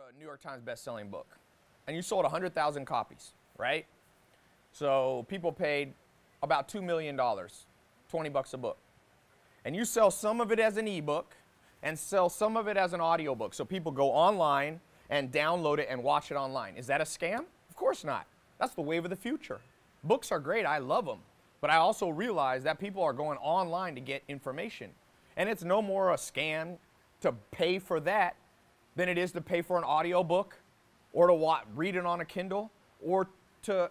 a New York Times best-selling book and you sold 100,000 copies, right? So people paid about $2 million, 20 bucks a book. And you sell some of it as an ebook and sell some of it as an audiobook. So people go online and download it and watch it online. Is that a scam? Of course not. That's the wave of the future. Books are great, I love them. But I also realize that people are going online to get information. And it's no more a scam to pay for that than it is to pay for an audiobook or to read it on a Kindle or to,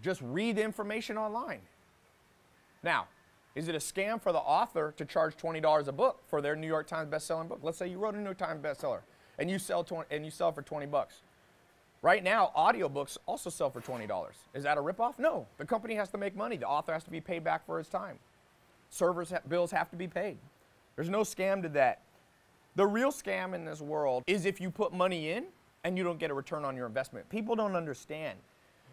just read the information online. Now, is it a scam for the author to charge $20 a book for their New York Times best-selling book? Let's say you wrote a New York Times bestseller and you sell for 20 bucks. Right now, audiobooks also sell for $20. Is that a ripoff? No. The company has to make money. The author has to be paid back for his time. Servers' bills have to be paid. There's no scam to that. The real scam in this world is if you put money in and you don't get a return on your investment. People don't understand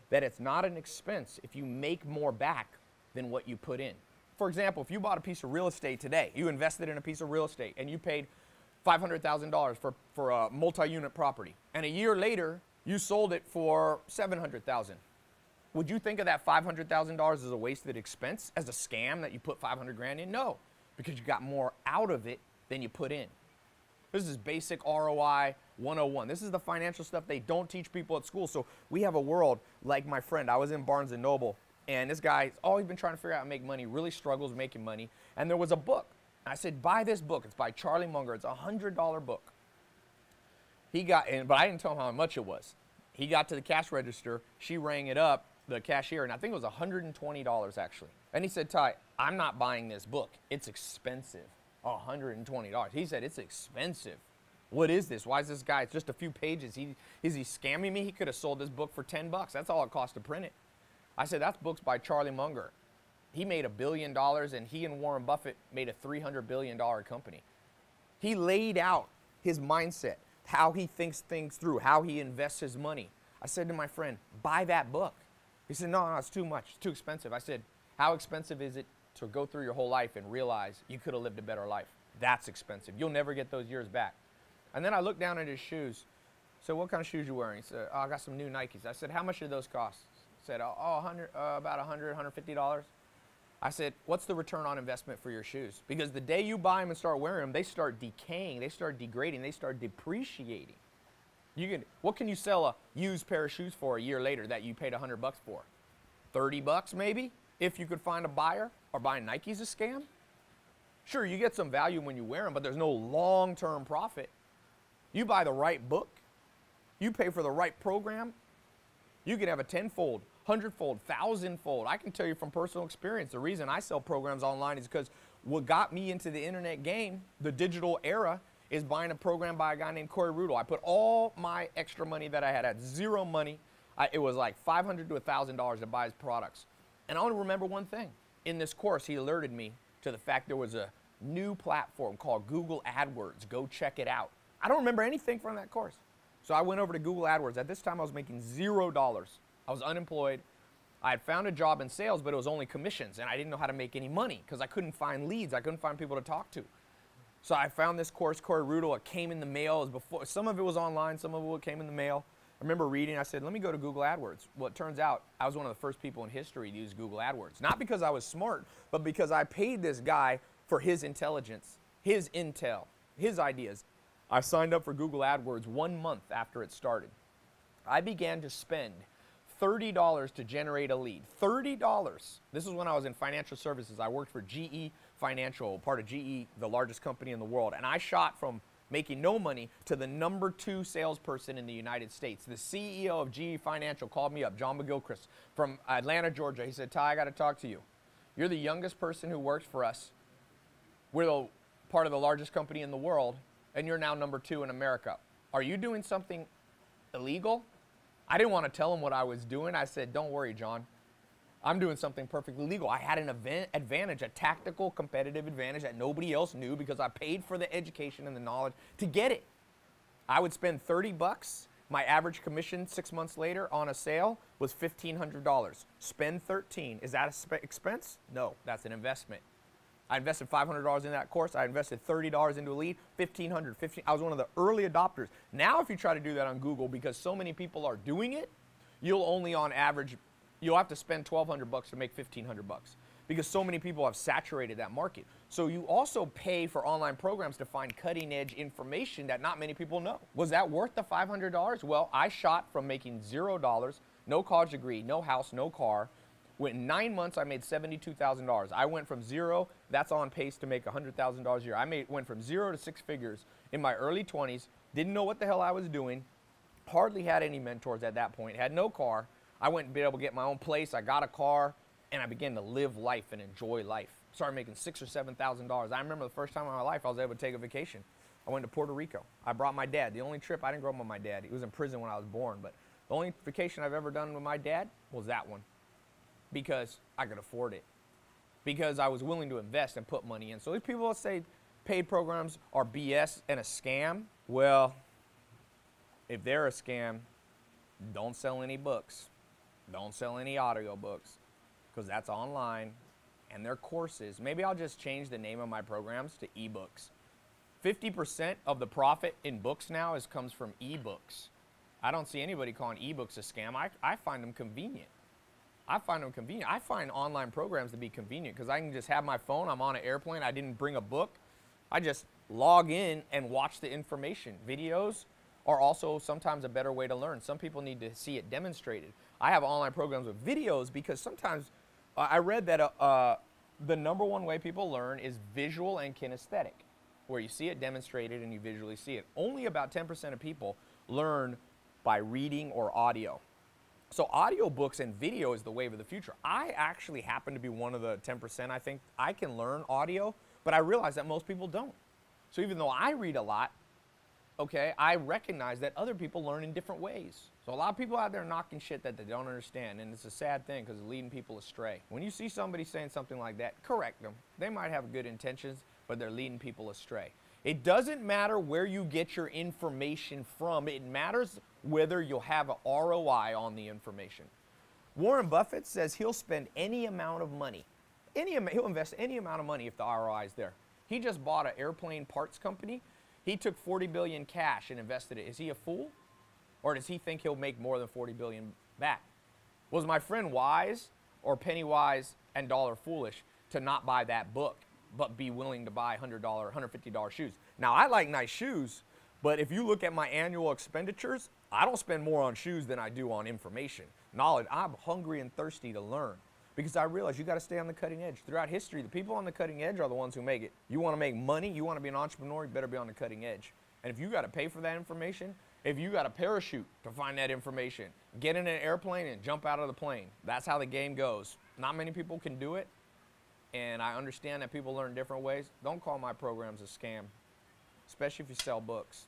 that it's not an expense if you make more back than what you put in. For example, if you bought a piece of real estate today, you invested in a piece of real estate and you paid $500,000 for a multi-unit property, and a year later you sold it for $700,000. Would you think of that $500,000 as a wasted expense, as a scam that you put 500 grand in? No, because you got more out of it than you put in. This is basic ROI 101. This is the financial stuff they don't teach people at school. So we have a world like my friend. I was in Barnes & Noble, and this guy's always been trying to figure out how to make money, really struggles making money. And there was a book. I said, buy this book. It's by Charlie Munger. It's a $100 book. He got in, but I didn't tell him how much it was. He got to the cash register. She rang it up, the cashier, and I think it was $120 actually. And he said, Ty, I'm not buying this book. It's expensive. $120. He said, it's expensive. What is this? Why is this guy? It's just a few pages. Is he scamming me? He could have sold this book for 10 bucks. That's all it cost to print it. I said, that's books by Charlie Munger. He made $1 billion, and he and Warren Buffett made a $300 billion company. He laid out his mindset, how he thinks things through, how he invests his money. I said to my friend, buy that book. He said, no, it's too much. It's too expensive. I said, how expensive is it to go through your whole life and realize you could have lived a better life? That's expensive. You'll never get those years back. And then I looked down at his shoes. So what kind of shoes you wearing? He said, I got some new Nikes. I said, how much do those cost? He said, about $100, $150. I said, what's the return on investment for your shoes? Because the day you buy them and start wearing them, they start decaying, they start degrading, they start depreciating. What can you sell a used pair of shoes for a year later that you paid 100 bucks for? 30 bucks maybe, if you could find a buyer? Or buying Nikes a scam? Sure, you get some value when you wear them, but there's no long-term profit. You buy the right book, you pay for the right program, you can have a tenfold, hundredfold, thousandfold. I can tell you from personal experience, the reason I sell programs online is because what got me into the internet game, the digital era, is buying a program by a guy named Corey Rudl. I put all my extra money that I had zero money. It was like $500 to $1,000 to buy his products. And I only remember one thing. In this course, he alerted me to the fact there was a new platform called Google AdWords. Go check it out. I don't remember anything from that course. So I went over to Google AdWords. At this time, I was making $0. I was unemployed. I had found a job in sales, but it was only commissions, and I didn't know how to make any money because I couldn't find leads. I couldn't find people to talk to. So I found this course, Corey Rudl. It came in the mail. It was before. Some of it was online. Some of it came in the mail. I remember reading. I said, let me go to Google AdWords. Well, it turns out I was one of the first people in history to use Google AdWords. Not because I was smart, but because I paid this guy for his intelligence, his intel, his ideas. I signed up for Google AdWords 1 month after it started. I began to spend $30 to generate a lead. $30. This is when I was in financial services. I worked for GE Financial, part of GE, the largest company in the world. And I shot from making no money to the #2 salesperson in the United States. The CEO of GE Financial called me up, John McGilchrist, from Atlanta, Georgia. He said, Ty, I got to talk to you. You're the youngest person who works for us. We're part of the largest company in the world, and you're now #2 in America. Are you doing something illegal? I didn't want to tell him what I was doing. I said, don't worry, John. I'm doing something perfectly legal. I had an advantage, a tactical competitive advantage that nobody else knew because I paid for the education and the knowledge to get it. I would spend 30 bucks. My average commission 6 months later on a sale was $1,500. Spend 13. Is that an expense? No, that's an investment. I invested $500 in that course. I invested $30 into a lead, $1,500, $15. I was one of the early adopters. Now, if you try to do that on Google, because so many people are doing it, you'll only on average, you'll have to spend $1,200 to make $1,500 because so many people have saturated that market. So you also pay for online programs to find cutting edge information that not many people know. Was that worth the $500? Well, I shot from making $0, no college degree, no house, no car. In 9 months, I made $72,000. I went from zero, that's on pace to make $100,000 a year. I went from 0 to 6 figures in my early 20s, didn't know what the hell I was doing, hardly had any mentors at that point, had no car. I went and be able to get my own place, I got a car, and I began to live life and enjoy life. Started making $6,000 or $7,000. I remember the first time in my life I was able to take a vacation. I went to Puerto Rico. I brought my dad. The only trip, I didn't grow up with my dad. He was in prison when I was born, but the only vacation I've ever done with my dad was that one. Because I could afford it. Because I was willing to invest and put money in. So these people that say paid programs are BS and a scam, well, if they're a scam, don't sell any books. Don't sell any audio books. Because that's online. And their courses, maybe I'll just change the name of my programs to ebooks. 50% of the profit in books now comes from ebooks. I don't see anybody calling ebooks a scam. I find them convenient. I find them convenient. I find online programs to be convenient because I can just have my phone. I'm on an airplane. I didn't bring a book. I just log in and watch the information. Videos are also sometimes a better way to learn. Some people need to see it demonstrated. I have online programs with videos because sometimes I read that the #1 way people learn is visual and kinesthetic, where you see it demonstrated and you visually see it. Only about 10% of people learn by reading or audio. So audiobooks and video is the wave of the future. I actually happen to be one of the 10%. I think I can learn audio, but I realize that most people don't. So even though I read a lot, okay, I recognize that other people learn in different ways. So a lot of people out there knocking shit that they don't understand, and it's a sad thing because it's leading people astray. When you see somebody saying something like that, correct them. They might have good intentions, but they're leading people astray. It doesn't matter where you get your information from. It matters whether you'll have an ROI on the information. Warren Buffett says he'll spend any amount of money. He'll invest any amount of money if the ROI is there. He just bought an airplane parts company. He took $40 billion cash and invested it. Is he a fool? Or does he think he'll make more than $40 billion back? Was my friend wise or penny wise and dollar foolish to not buy that book, but be willing to buy $100, $150 shoes? Now, I like nice shoes, but if you look at my annual expenditures, I don't spend more on shoes than I do on information, knowledge. I'm hungry and thirsty to learn because I realize you got to stay on the cutting edge. Throughout history, the people on the cutting edge are the ones who make it. You want to make money, you want to be an entrepreneur, you better be on the cutting edge. And if you got to pay for that information, if you got to parachute to find that information, get in an airplane and jump out of the plane. That's how the game goes. Not many people can do it, and I understand that people learn different ways. Don't call my programs a scam, especially if you sell books.